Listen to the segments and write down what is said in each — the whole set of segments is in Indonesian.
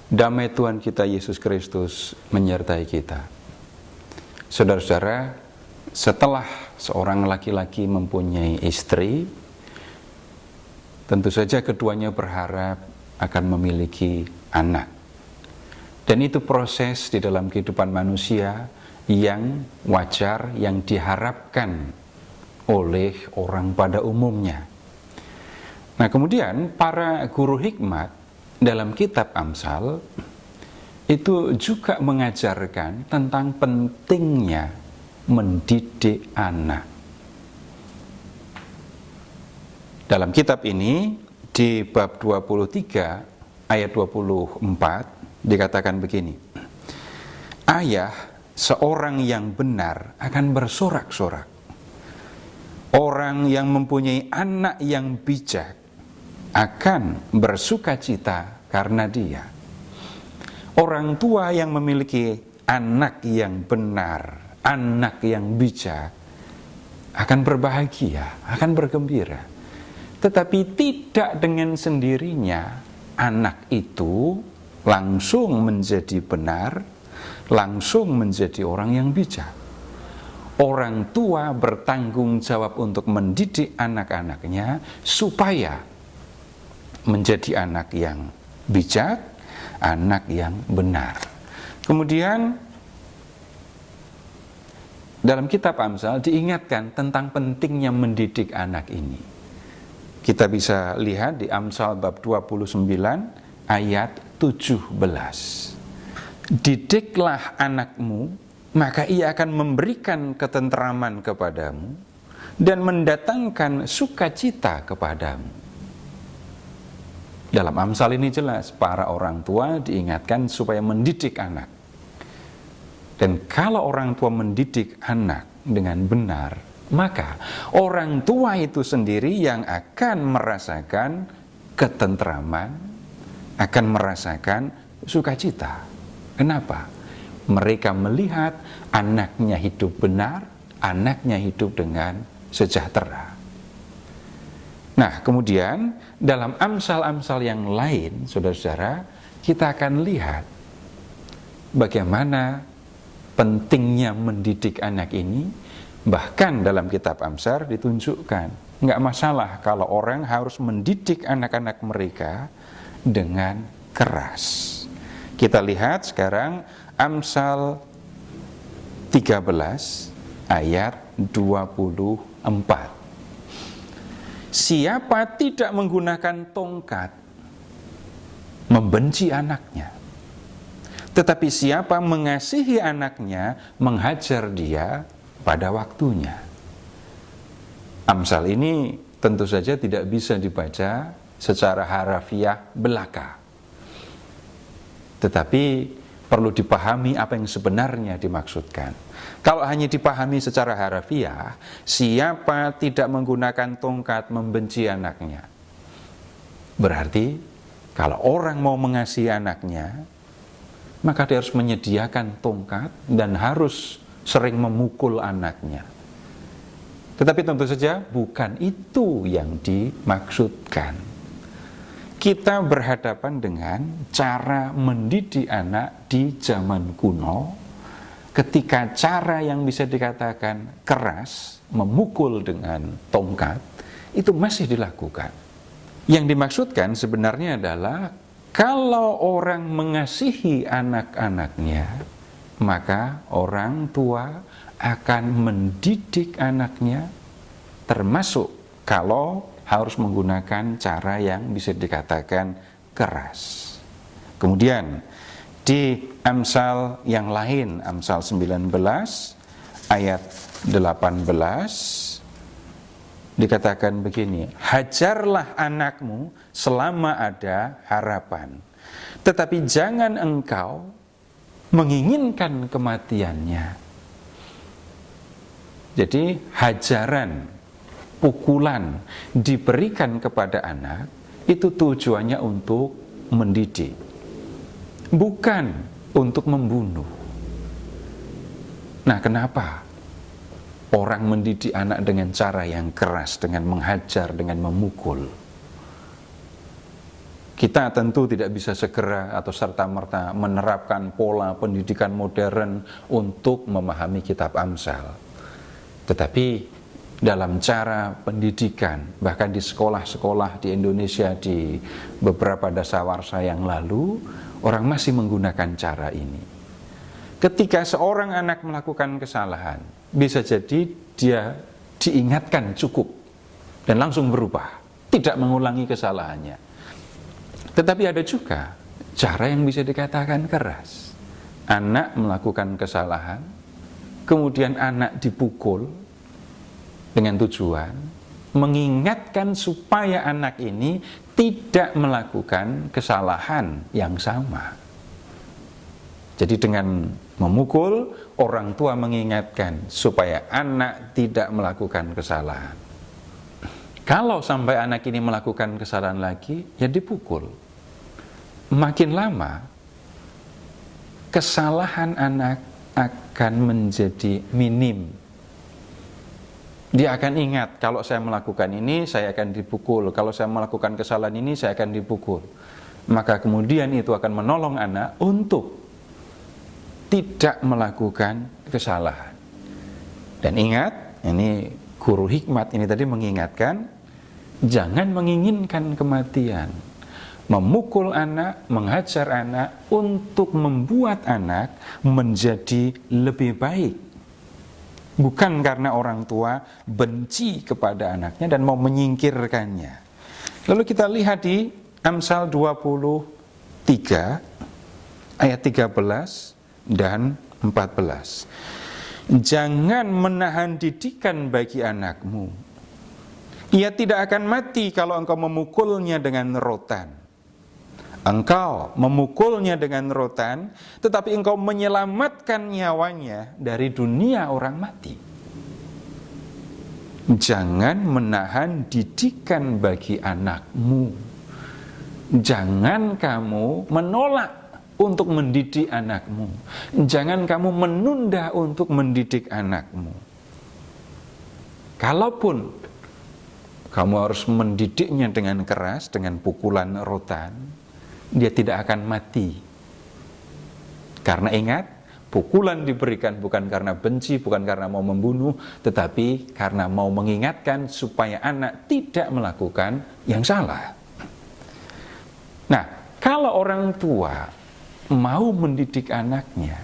Damai Tuhan kita Yesus Kristus menyertai kita. Saudara-saudara, setelah seorang laki-laki mempunyai istri, tentu saja keduanya berharap akan memiliki anak. Dan itu proses di dalam kehidupan manusia yang wajar, yang diharapkan oleh orang pada umumnya. Nah, kemudian para guru hikmat dalam kitab Amsal itu juga mengajarkan tentang pentingnya mendidik anak. Dalam kitab ini di bab 23 ayat 24 dikatakan begini: Ayah seorang yang benar akan bersorak-sorak. Orang yang mempunyai anak yang bijak akan bersukacita karena dia. Orang tua yang memiliki anak yang benar, anak yang bijak, akan berbahagia, akan bergembira. Tetapi tidak dengan sendirinya anak itu langsung menjadi benar, langsung menjadi orang yang bijak. Orang tua bertanggung jawab untuk mendidik anak-anaknya supaya menjadi anak yang bijak, anak yang benar. Kemudian dalam kitab Amsal diingatkan tentang pentingnya mendidik anak ini. Kita bisa lihat di Amsal bab 29 ayat 17. Didiklah anakmu, maka ia akan memberikan ketenteraman kepadamu dan mendatangkan sukacita kepadamu. Dalam Amsal ini jelas para orang tua diingatkan supaya mendidik anak. Dan kalau orang tua mendidik anak dengan benar, maka orang tua itu sendiri yang akan merasakan ketenteraman, akan merasakan sukacita. Kenapa? Mereka melihat anaknya hidup benar, anaknya hidup dengan sejahtera. Nah, kemudian dalam Amsal-Amsal yang lain, saudara-saudara, kita akan lihat bagaimana pentingnya mendidik anak ini. Bahkan dalam kitab Amsal ditunjukkan, nggak masalah kalau orang harus mendidik anak-anak mereka dengan keras. Kita lihat sekarang Amsal 13 ayat 24. Siapa tidak menggunakan tongkat membenci anaknya, tetapi siapa mengasihi anaknya menghajar dia pada waktunya. Amsal ini tentu saja tidak bisa dibaca secara harafiah belaka, tetapi perlu dipahami apa yang sebenarnya dimaksudkan. Kalau hanya dipahami secara harafiah, siapa tidak menggunakan tongkat membenci anaknya, berarti kalau orang mau mengasihi anaknya, maka dia harus menyediakan tongkat dan harus sering memukul anaknya. Tetapi tentu saja bukan itu yang dimaksudkan. Kita berhadapan dengan cara mendidik anak di zaman kuno, ketika cara yang bisa dikatakan keras, memukul dengan tongkat, itu masih dilakukan. Yang dimaksudkan sebenarnya adalah kalau orang mengasihi anak-anaknya, maka orang tua akan mendidik anaknya, termasuk kalau harus menggunakan cara yang bisa dikatakan keras. Kemudian di Amsal yang lain, Amsal 19 ayat 18 dikatakan begini: hajarlah anakmu selama ada harapan, tetapi jangan engkau menginginkan kematiannya. Jadi hajaran, pukulan diberikan kepada anak itu tujuannya untuk mendidik, bukan untuk membunuh. Nah, kenapa? orang mendidik anak dengan cara yang keras, dengan menghajar, dengan memukul. Kita tentu tidak bisa segera atau serta-merta menerapkan pola pendidikan modern untuk memahami kitab Amsal. Tetapi dalam cara pendidikan, bahkan di sekolah-sekolah di Indonesia di beberapa dasawarsa yang lalu, orang masih menggunakan cara ini. Ketika seorang anak melakukan kesalahan, bisa jadi dia diingatkan cukup dan langsung berubah, tidak mengulangi kesalahannya. Tetapi ada juga cara yang bisa dikatakan keras. Anak melakukan kesalahan, kemudian anak dipukul dengan tujuan mengingatkan supaya anak ini tidak melakukan kesalahan yang sama. Jadi dengan memukul, orang tua mengingatkan supaya anak tidak melakukan kesalahan. Kalau sampai anak ini melakukan kesalahan lagi, ya dipukul. Makin lama, kesalahan anak akan menjadi minim. Dia akan ingat, kalau saya melakukan ini, saya akan dipukul. Kalau saya melakukan kesalahan ini, saya akan dipukul. Maka kemudian itu akan menolong anak untuk tidak melakukan kesalahan. Dan ingat, ini guru hikmat ini tadi mengingatkan, jangan menginginkan kematian. Memukul anak, menghajar anak untuk membuat anak menjadi lebih baik. Bukan karena orang tua benci kepada anaknya dan mau menyingkirkannya. Lalu kita lihat di Amsal 23 ayat 13 dan 14. Jangan menahan didikan bagi anakmu. Ia tidak akan mati kalau engkau memukulnya dengan rotan. Engkau memukulnya dengan rotan, tetapi engkau menyelamatkan nyawanya dari dunia orang mati. Jangan menahan didikan bagi anakmu. Jangan kamu menolak untuk mendidik anakmu. Jangan kamu menunda untuk mendidik anakmu. Kalaupun kamu harus mendidiknya dengan keras, dengan pukulan rotan, dia tidak akan mati. Karena ingat, pukulan diberikan bukan karena benci, bukan karena mau membunuh, tetapi karena mau mengingatkan supaya anak tidak melakukan yang salah. Nah, kalau orang tua mau mendidik anaknya,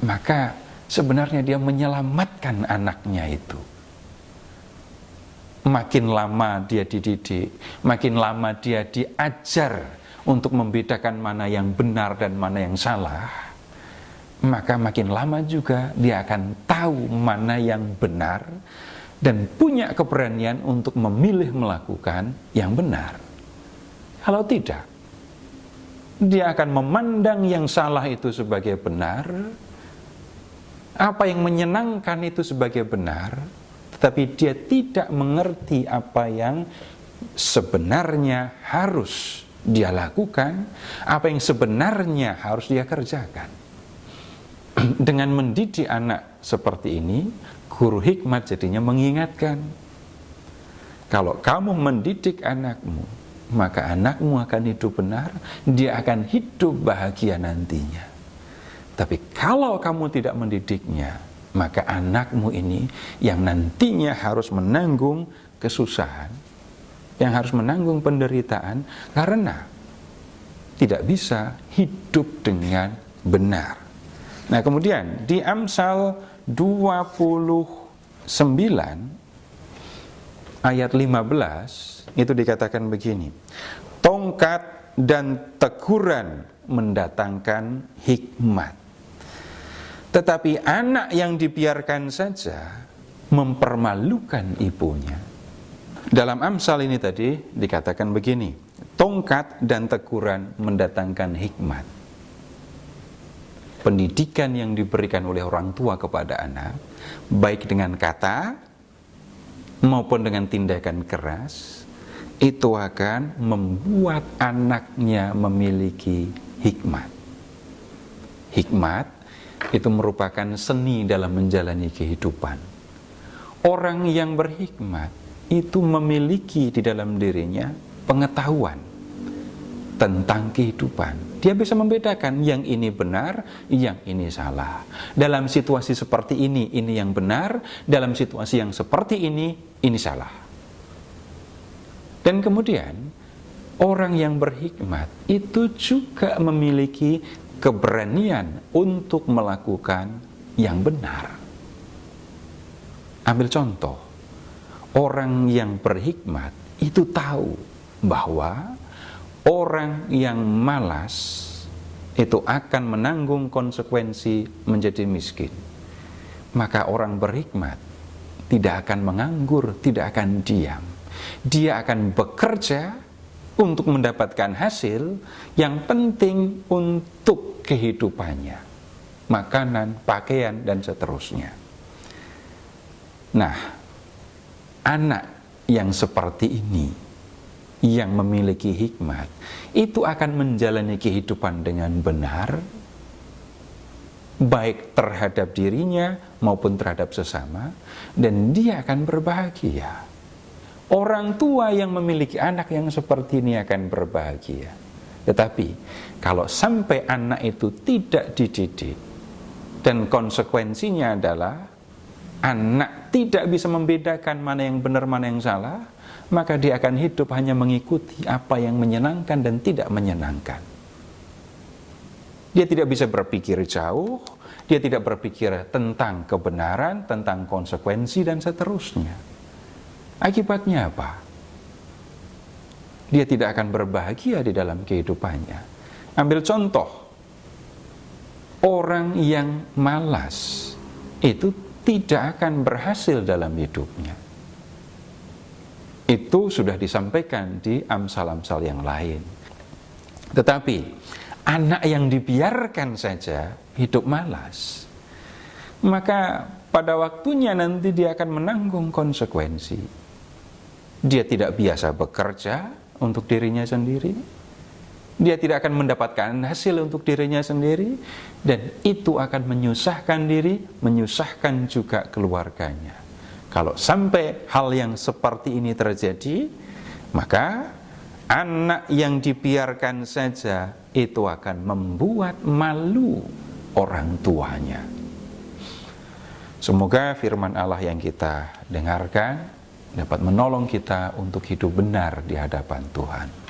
maka sebenarnya dia menyelamatkan anaknya itu. Makin lama dia dididik, makin lama dia diajar untuk membedakan mana yang benar dan mana yang salah, maka makin lama juga dia akan tahu mana yang benar dan punya keberanian untuk memilih melakukan yang benar. Kalau tidak, dia akan memandang yang salah itu sebagai benar, apa yang menyenangkan itu sebagai benar, tetapi dia tidak mengerti apa yang sebenarnya harus dia lakukan, apa yang sebenarnya harus dia kerjakan. Dengan mendidik anak seperti ini, guru hikmat jadinya mengingatkan, kalau kamu mendidik anakmu, maka anakmu akan hidup benar, dia akan hidup bahagia nantinya. Tapi kalau kamu tidak mendidiknya, maka anakmu ini yang nantinya harus menanggung kesusahan, yang harus menanggung penderitaan karena tidak bisa hidup dengan benar. Nah, kemudian di Amsal 29 ayat 15 itu dikatakan begini, tongkat dan teguran mendatangkan hikmat, tetapi anak yang dibiarkan saja mempermalukan ibunya. Dalam Amsal ini tadi dikatakan begini, tongkat dan teguran mendatangkan hikmat. Pendidikan yang diberikan oleh orang tua kepada anak, baik dengan kata maupun dengan tindakan keras, itu akan membuat anaknya memiliki hikmat. Hikmat itu merupakan seni dalam menjalani kehidupan. Orang yang berhikmat itu memiliki di dalam dirinya pengetahuan tentang kehidupan. Dia bisa membedakan yang ini benar, yang ini salah. Dalam situasi seperti ini yang benar. Dalam situasi yang seperti ini salah. Dan kemudian, orang yang berhikmat itu juga memiliki keberanian untuk melakukan yang benar. Ambil contoh, orang yang berhikmat itu tahu bahwa orang yang malas itu akan menanggung konsekuensi menjadi miskin. Maka orang berhikmat tidak akan menganggur, tidak akan diam. Dia akan bekerja untuk mendapatkan hasil yang penting untuk kehidupannya. Makanan, pakaian, dan seterusnya. Nah, anak yang seperti ini, yang memiliki hikmat, itu akan menjalani kehidupan dengan benar, baik terhadap dirinya maupun terhadap sesama, dan dia akan berbahagia. Orang tua yang memiliki anak yang seperti ini akan berbahagia. Tetapi kalau sampai anak itu tidak dididik, dan konsekuensinya adalah anak tidak bisa membedakan mana yang benar, mana yang salah, maka dia akan hidup hanya mengikuti apa yang menyenangkan dan tidak menyenangkan. Dia tidak bisa berpikir jauh, dia tidak berpikir tentang kebenaran, tentang konsekuensi, dan seterusnya. Akibatnya apa? Dia tidak akan berbahagia di dalam kehidupannya. Ambil contoh, orang yang malas itu tidak akan berhasil dalam hidupnya. Itu sudah disampaikan di Amsal-Amsal yang lain. Tetapi anak yang dibiarkan saja hidup malas, maka pada waktunya nanti dia akan menanggung konsekuensi. Dia tidak biasa bekerja untuk dirinya sendiri, dia tidak akan mendapatkan hasil untuk dirinya sendiri, dan itu akan menyusahkan diri, menyusahkan juga keluarganya. Kalau sampai hal yang seperti ini terjadi, maka anak yang dibiarkan saja itu akan membuat malu orang tuanya. Semoga firman Allah yang kita dengarkan dapat menolong kita untuk hidup benar di hadapan Tuhan.